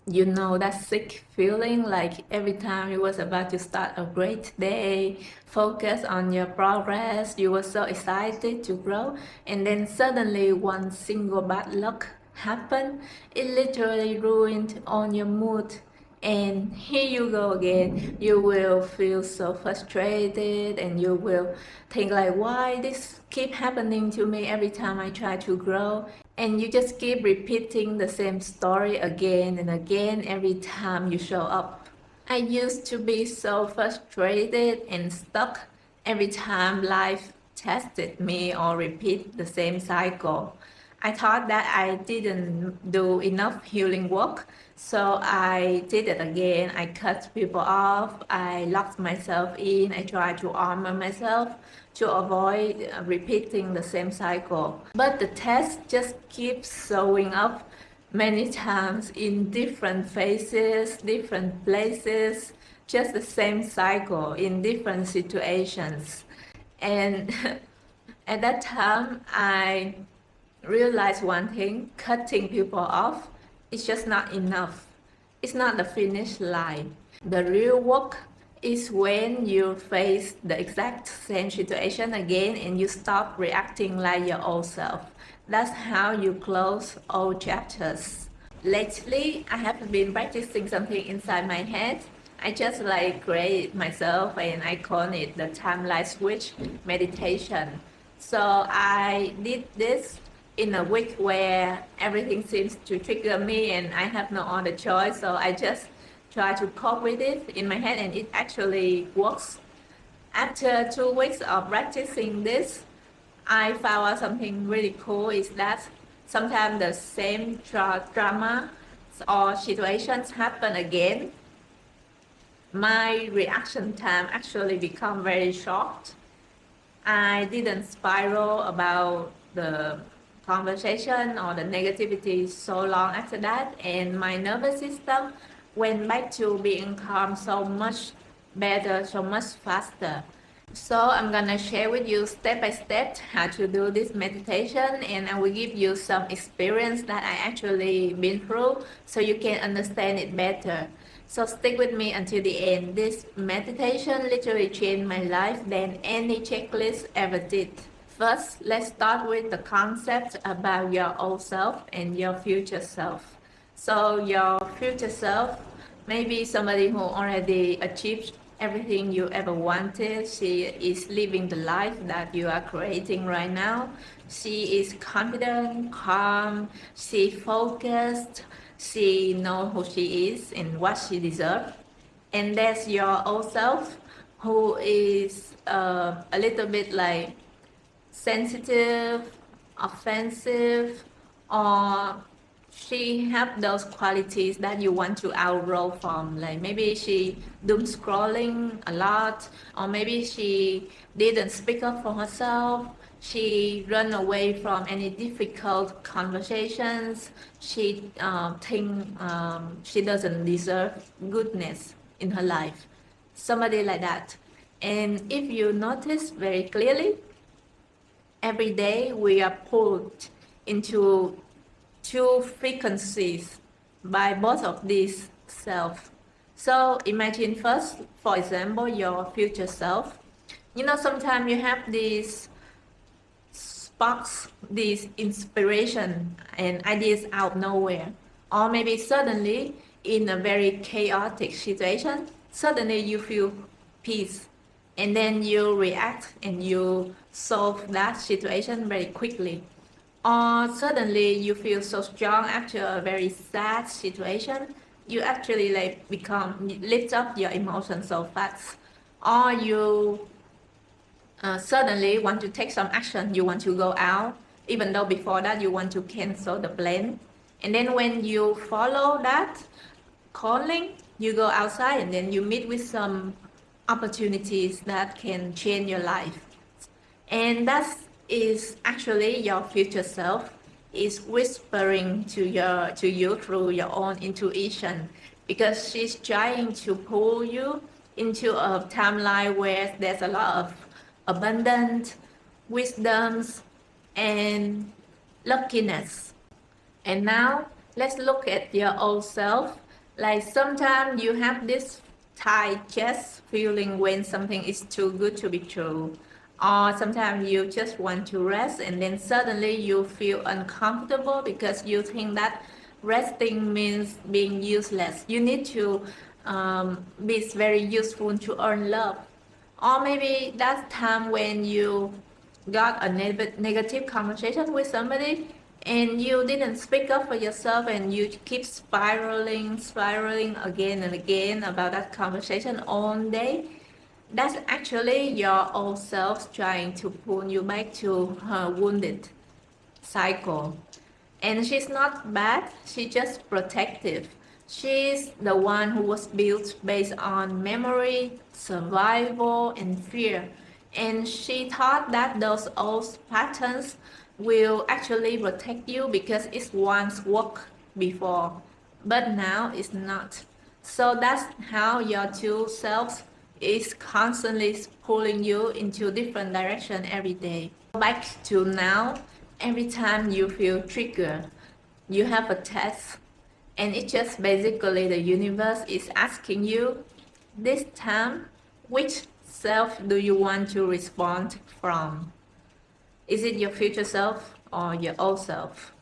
You know that sick feeling like every time you was about to start a great day, focus on your progress, you were so excited to grow, and then suddenly one single bad luck happened. It literally ruined all your mood. And here you go again. You will feel so frustrated and you will think like, why this keep happening to me every time I try to grow? And you just keep repeating the same story again and again every time you show up. I used to be so frustrated and stuck every time life tested me or repeat the same cycle. I thought that I didn't do enough healing work, so I did it again. I cut people off, I locked myself in, I tried to armor myself to avoid repeating the same cycle. But the test just keeps showing up many times in different phases, different places, just the same cycle in different situations. And at that time, I realized one thing: cutting people off is just not enough. It's not the finish line. The real work is when you face the exact same situation again and you stop reacting like your old self. That's how you close old chapters. Lately, I have been practicing something inside my head. I just like create myself and I call it the timeline switch meditation. So I did this in a week where everything seems to trigger me and I have no other choice. So I just try to cope with it in my head and it actually works. After 2 weeks of practicing this, I found out something really cool is that sometimes the same drama or situations happen again. My reaction time actually become very short. I didn't spiral about the conversation or the negativity so long after that, and my nervous system went back to being calm so much better, so much faster. So I'm gonna share with you step by step how to do this meditation, and I will give you some experience that I actually been through so you can understand it better. So stick with me until the end. This meditation literally changed my life than any checklist ever did. First, let's start with the concept about your old self and your future self. So your future self may be somebody who already achieved everything you ever wanted. She is living the life that you are creating right now. She is confident, calm, she focused, she knows who she is and what she deserves. And there's your old self who is a little bit like sensitive, offensive, or she have those qualities that you want to outgrow from. Like maybe she doom scrolling a lot, or maybe she didn't speak up for herself. She run away from any difficult conversations. She think she doesn't deserve goodness in her life. Somebody like that. And if you notice very clearly, every day we are pulled into two frequencies by both of these self. So imagine first, for example, your future self. You know, sometimes you have these sparks, these inspiration and ideas out of nowhere. Or maybe suddenly in a very chaotic situation, suddenly you feel peace and then you react and you solve that situation very quickly. Or suddenly you feel so strong after a very sad situation, you actually like become lift up your emotions so fast. Or you suddenly want to take some action, you want to go out, even though before that you want to cancel the plan. And then when you follow that calling, you go outside and then you meet with some opportunities that can change your life. And that is actually your future self is whispering to you through your own intuition, because she's trying to pull you into a timeline where there's a lot of abundance, wisdoms, and luckiness. And now let's look at your old self. Like sometimes you have this tight chest feeling when something is too good to be true. Or sometimes you just want to rest and then suddenly you feel uncomfortable because you think that resting means being useless. You need to be very useful to earn love. Or maybe that's time when you got a negative conversation with somebody and you didn't speak up for yourself and you keep spiraling again and again about that conversation all day. That's actually your old self trying to pull you back to her wounded cycle. And she's not bad, she's just protective. She's the one who was built based on memory, survival, and fear. And she thought that those old patterns will actually protect you because it once worked before. But now it's not. So that's how your two selves is constantly pulling you into different direction every day. Back to now, every time you feel triggered, you have a test, and it's just basically the universe is asking you this time, which self do you want to respond from? Is it your future self or your old self?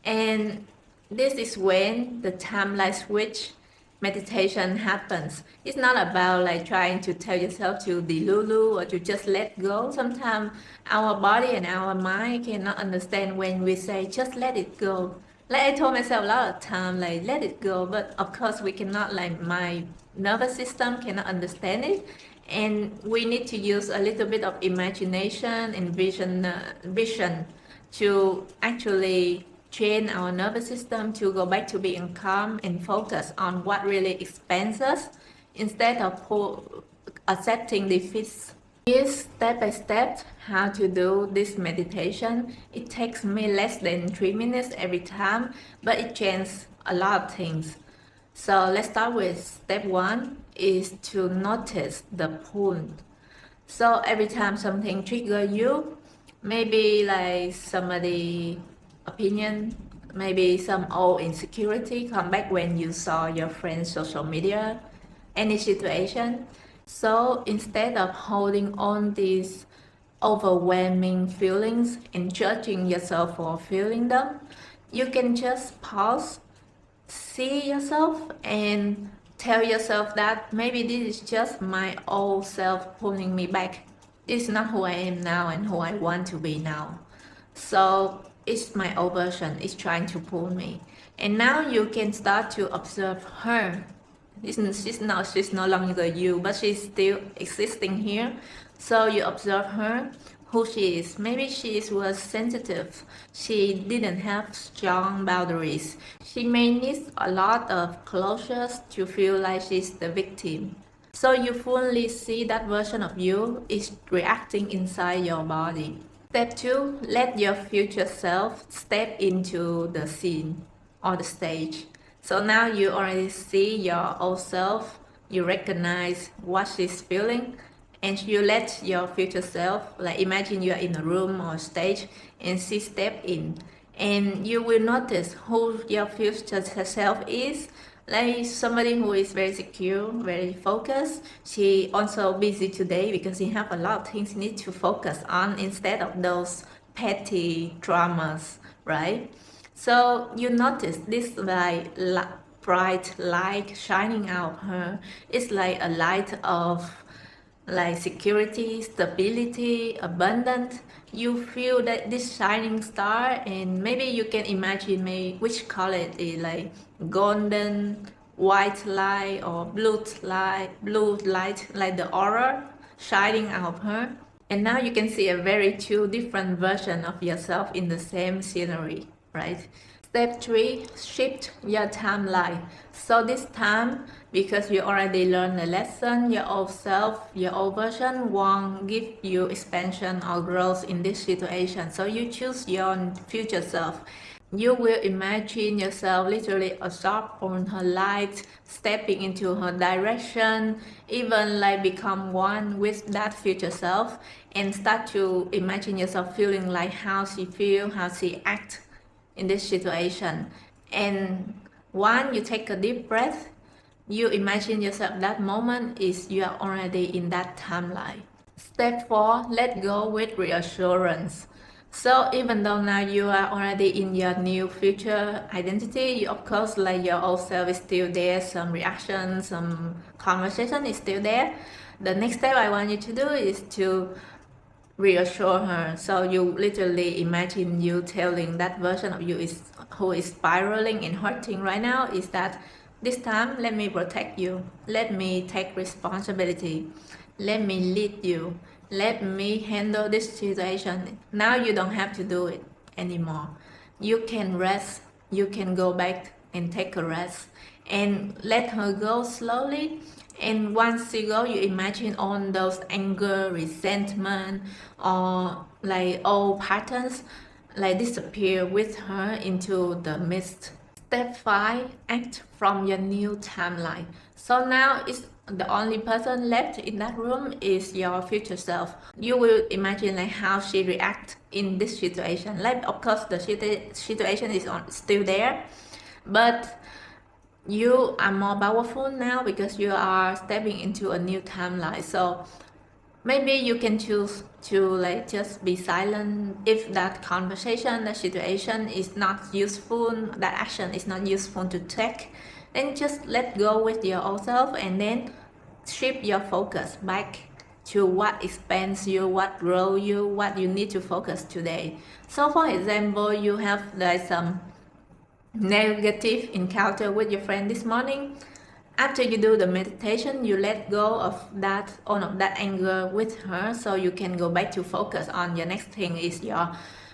And this is when the timeline switch meditation happens. It's not about like trying to tell yourself to delulu or to just let go. Sometimes our body and our mind cannot understand when we say just let it go. Like I told myself a lot of time, like let it go, but of course we cannot, like my nervous system cannot understand it, and we need to use a little bit of imagination and vision to actually train our nervous system to go back to being calm and focus on what really expands us instead of accepting defeats. Here's step by step how to do this meditation. It takes me less than 3 minutes every time, but it changes a lot of things. So let's start with step one is to notice the pull. So every time something triggers you, maybe like somebody opinion, maybe some old insecurity come back when you saw your friend's social media, any situation. So instead of holding on these overwhelming feelings and judging yourself for feeling them, you can just pause, see yourself, and tell yourself that maybe this is just my old self pulling me back. This is not who I am now and who I want to be now. So it's my old version, it's trying to pull me. And now you can start to observe her. She's no longer you, but she's still existing here. So you observe her, who she is. Maybe she was sensitive. She didn't have strong boundaries. She may need a lot of closure to feel like she's the victim. So you fully see that version of you is reacting inside your body. Step 2, let your future self step into the scene or the stage. So now you already see your old self, you recognize what she's feeling, and you let your future self, like imagine you're in a room or stage and she step in. And you will notice who your future self is, like somebody who is very secure, very focused. She also busy today because she have a lot of things she need to focus on instead of those petty dramas, right? So you notice this like bright light shining out of her. It's like a light of like security, stability, abundance. You feel that this shining star, and maybe you can imagine maybe which color it is, like golden, white light, or blue light, like the aura shining out of her. And now you can see a very two different version of yourself in the same scenery, right? Step 3, shift your timeline. So this time, because you already learned the lesson, your old self, your old version won't give you expansion or growth in this situation. So you choose your future self. You will imagine yourself literally absorbed on her light, stepping into her direction, even like become one with that future self, and start to imagine yourself feeling like how she feel, how she act in this situation. And One, you take a deep breath. You imagine yourself that moment is you are already in that timeline. Step 4, let go with reassurance. So even though now you are already in your new future identity, you, of course, like your old self is still there, some reaction, some conversation is still there. The next step I want you to do is to reassure her. So you literally imagine you telling that version of you is who is spiraling and hurting right now is that this time let me protect you, let me take responsibility, let me lead you, let me handle this situation. Now you don't have to do it anymore. You can rest, you can go back and take a rest and let her go slowly. And once you go, you imagine all those anger, resentment, or like old patterns like disappear with her into the mist. Step 5, act from your new timeline. So now it's the only person left in that room is your future self. You will imagine like how she react in this situation. Like of course the situation is still there, but you are more powerful now because you are stepping into a new timeline. So maybe you can choose to like just be silent if that conversation, that situation is not useful, that action is not useful to take. Then just let go with your old self and then shift your focus back to what expands you, what grows you, what you need to focus today. So for example, you have like some negative encounter with your friend this morning. After you do the meditation, you let go of that all of that anger with her so you can go back to focus on your next thing is your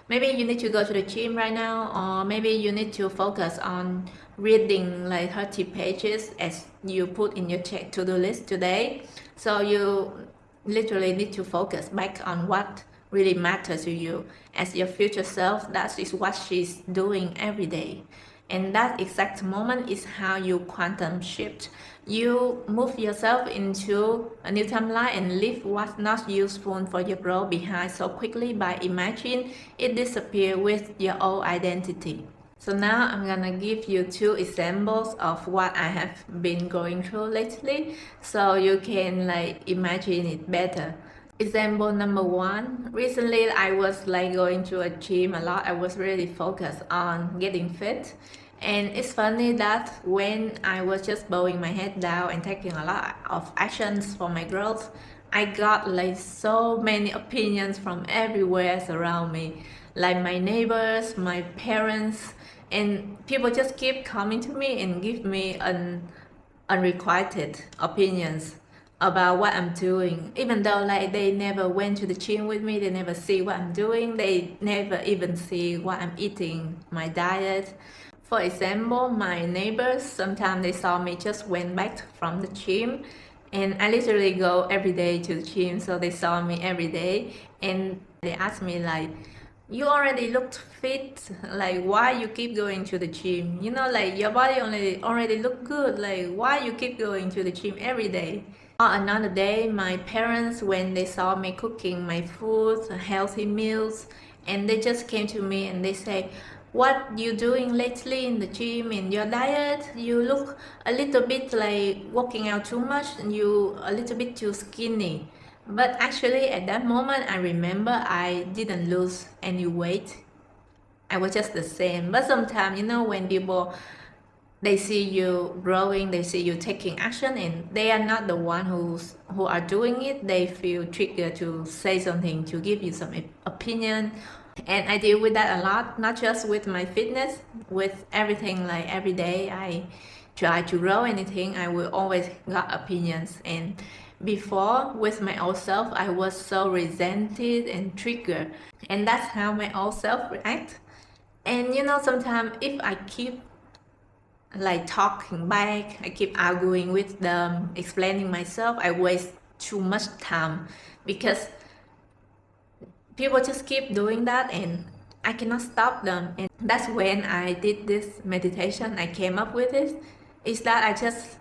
maybe you need to go to the gym right now, or maybe you need to focus on reading like 30 pages as you put in your to-do list today. So you literally need to focus back on what really matters to you as your future self. That is what she's doing every day. And that exact moment is how you quantum shift. You move yourself into a new timeline and leave what's not useful for your growth behind so quickly by imagining it disappear with your old identity. So now I'm gonna give you 2 examples of what I have been going through lately so you can like imagine it better. Example number 1, recently I was like going to a gym a lot. I was really focused on getting fit. And it's funny that when I was just bowing my head down and taking a lot of actions for my growth, I got like so many opinions from everywhere around me, like my neighbors, my parents, and people just keep coming to me and give me unrequited opinions about what I'm doing, even though like they never went to the gym with me, they never see what I'm doing, they never even see what I'm eating, my diet. For example, my neighbors, sometimes they saw me just went back from the gym, and I literally go every day to the gym, so they saw me every day and they asked me like, you already looked fit, like why you keep going to the gym, you know, like your body already look good, like why you keep going to the gym every day. Or another day, my parents, when they saw me cooking my food, healthy meals, and they just came to me and they say, what you doing lately in the gym, in your diet, you look a little bit like working out too much and you a little bit too skinny. But actually at that moment I remember I didn't lose any weight, I was just the same. But sometimes, you know, when people they see you growing, they see you taking action, and they are not the one who are doing it, they feel triggered to say something, to give you some opinion. And I deal with that a lot, not just with my fitness, with everything. Like every day I try to grow anything, I will always got opinions. And before, with my old self, I was so resented and triggered, and that's how my old self react. And you know, sometimes if I keep like talking back, I keep arguing with them, explaining myself, I waste too much time because people just keep doing that and I cannot stop them. And that's when I did this meditation, I came up with it, is that I just,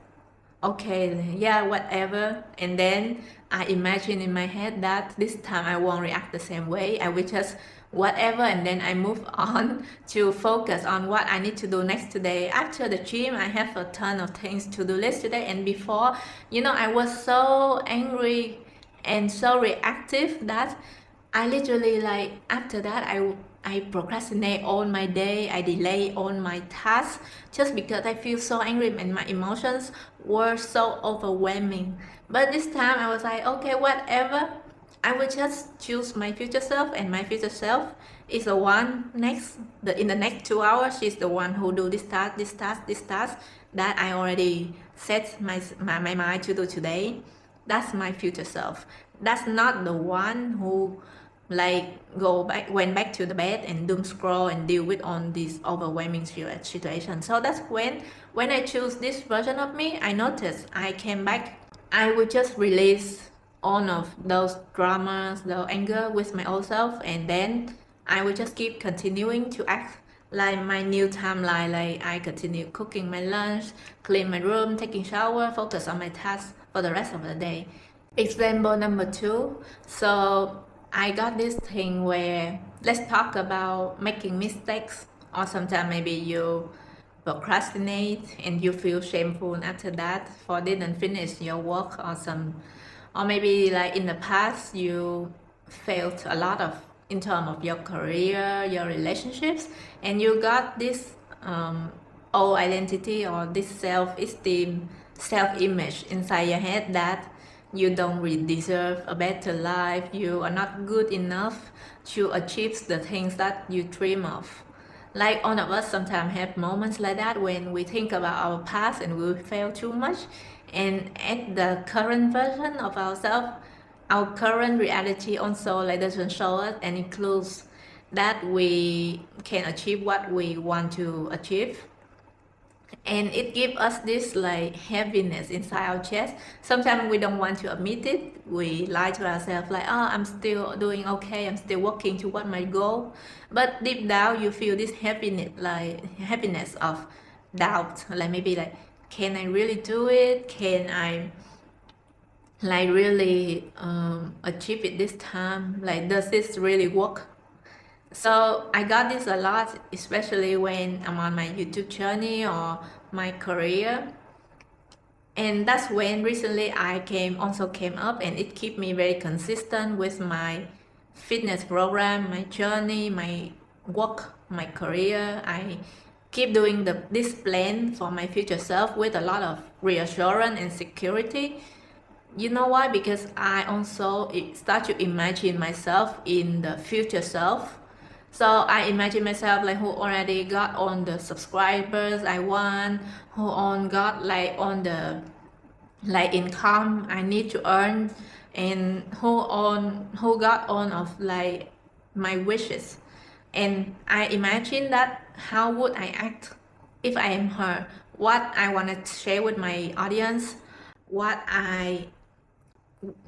okay, yeah, whatever. And then I imagine in my head that this time I won't react the same way. I will just whatever, and then I move on to focus on what I need to do next today. After the gym, I have a ton of things to do list today, and before, I was so angry and so reactive that I literally, like, after that I procrastinate all my day, I delay all my tasks just because I feel so angry and my emotions were so overwhelming. But this time I was like, okay, whatever, I will just choose my future self, and my future self is the one in the next 2 hours. She's the one who do this task, this task, this task that I already set my mind to do today. That's my future self. That's not the one who, like, went back to the bed and doom scroll and deal with all these overwhelming situations. So that's when I choose this version of me, I noticed I came back, I would just release all of those dramas, the anger with my old self, and then I would just keep continuing to act like my new timeline. Like, I continue cooking my lunch, clean my room, taking shower, focus on my tasks for the rest of the day. Example number 2. So I got this thing where, let's talk about making mistakes, or sometimes maybe you procrastinate and you feel shameful after that for didn't finish your work, or maybe like in the past you failed a lot of in terms of your career, your relationships, and you got this old identity or this self-esteem, self-image inside your head that you don't really deserve a better life, you are not good enough to achieve the things that you dream of. Like, all of us sometimes have moments like that when we think about our past and we fail too much, and at the current version of ourselves, our current reality also, like, doesn't show us any clues that we can achieve what we want to achieve, and it gives us this, like, heaviness inside our chest. Sometimes we don't want to admit it. We lie to ourselves like, oh, I'm still doing okay, I'm still working toward my goal, but deep down you feel this heaviness of doubt, like maybe like, can I really do it, can I, like, really achieve it this time, like, does this really work? So I got this a lot, especially when I'm on my YouTube journey or my career. And that's when recently I also came up, and it kept me very consistent with my fitness program, my journey, my work, my career. I keep doing this plan for my future self with a lot of reassurance and security. You know why? Because I also start to imagine myself in the future self. So I imagine myself like who already got on the subscribers I want, who on got like on the, like, income I need to earn, and who got on of, like, my wishes. And I imagine that how would I act if I am her, what I want to share with my audience, what I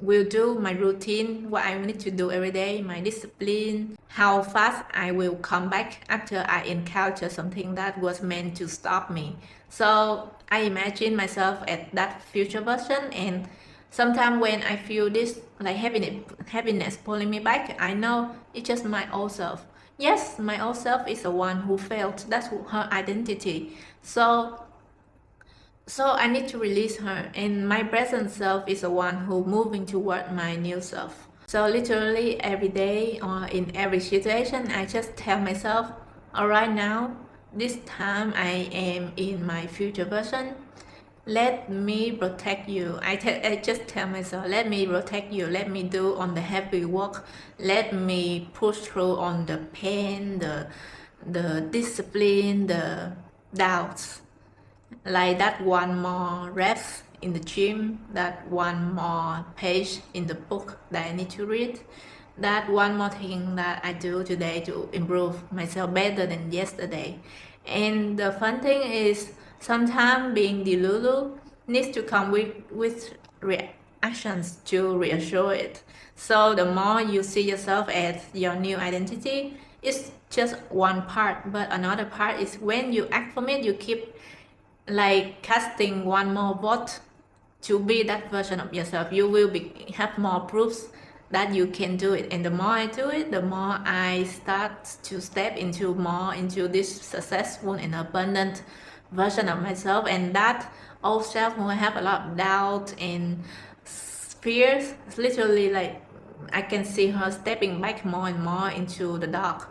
will do, my routine, what I need to do every day, my discipline, how fast I will come back after I encounter something that was meant to stop me. So I imagine myself at that future version, and sometimes when I feel this, like, heaviness pulling me back, I know it's just my old self. Yes, my old self is the one who failed. That's her identity. So I need to release her, and my present self is the one who moving toward my new self. So literally every day or in every situation, I just tell myself, all right, now, this time I am in my future version. Let me protect you. I just tell myself, let me protect you. Let me do on the heavy work. Let me push through on the pain, the discipline, the doubts. Like that one more reps in the gym, that one more page in the book that I need to read, that one more thing that I do today to improve myself better than yesterday. And the fun thing is, sometimes being delulu needs to come with reactions to reassure it. So the more you see yourself as your new identity, it's just one part, but another part is when you act from it, you keep, like, casting one more vote to be that version of yourself. You will have more proofs that you can do it. And the more I do it, the more I start to step into more into this successful and abundant version of myself. And that old self who have a lot of doubt and fears, literally like I can see her stepping back more and more into the dark.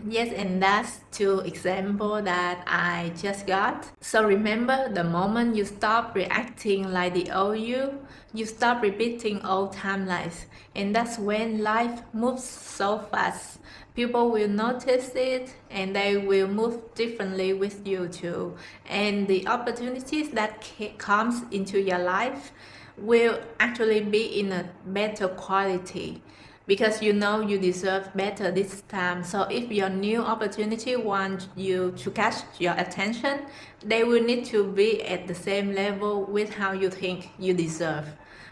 Yes, and that's two examples that I just got. So remember, the moment you stop reacting like the old you stop repeating old timelines. And that's when life moves so fast. People will notice it and they will move differently with you too. And the opportunities that comes into your life will actually be in a better quality, because you know you deserve better this time. So if your new opportunity wants you to catch your attention, they will need to be at the same level with how you think you deserve,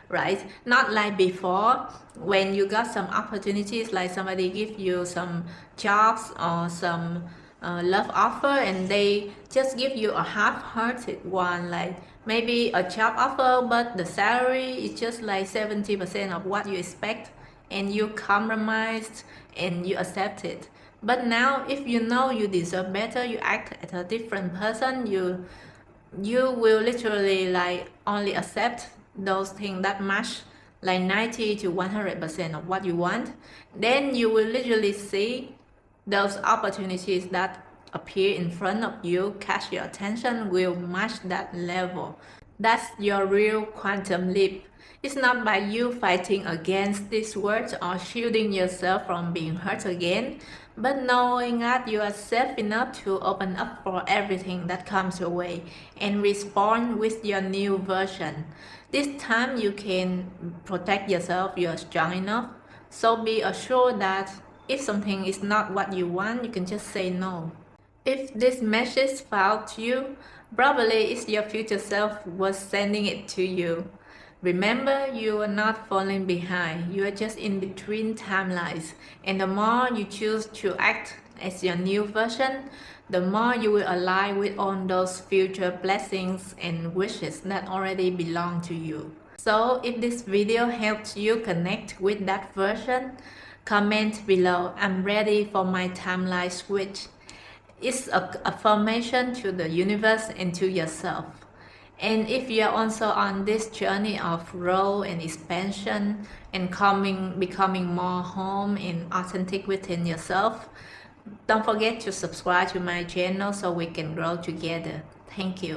right? Not like before when you got some opportunities, like somebody give you some jobs or some love offer and they just give you a half-hearted one, like maybe a job offer but the salary is just like 70% of what you expect, and you compromised and you accept it. But now if you know you deserve better, you act as a different person. You will literally like only accept those things that match like 90 to 100% of what you want. Then you will literally see those opportunities that appear in front of you, catch your attention, will match that level. That's your real quantum leap. It's not by you fighting against these words or shielding yourself from being hurt again, but knowing that you are safe enough to open up for everything that comes your way and respond with your new version. This time you can protect yourself, you are strong enough. So be assured that if something is not what you want, you can just say no. If this message found you, probably it's your future self was sending it to you. Remember, you are not falling behind, you are just in between timelines. And the more you choose to act as your new version, the more you will align with all those future blessings and wishes that already belong to you. So if this video helps you connect with that version, comment below. I'm ready for my timeline switch. It's a affirmation to the universe and to yourself. And if you're also on this journey of growth and expansion and becoming more home and authentic within yourself, don't forget to subscribe to my channel so we can grow together. Thank you.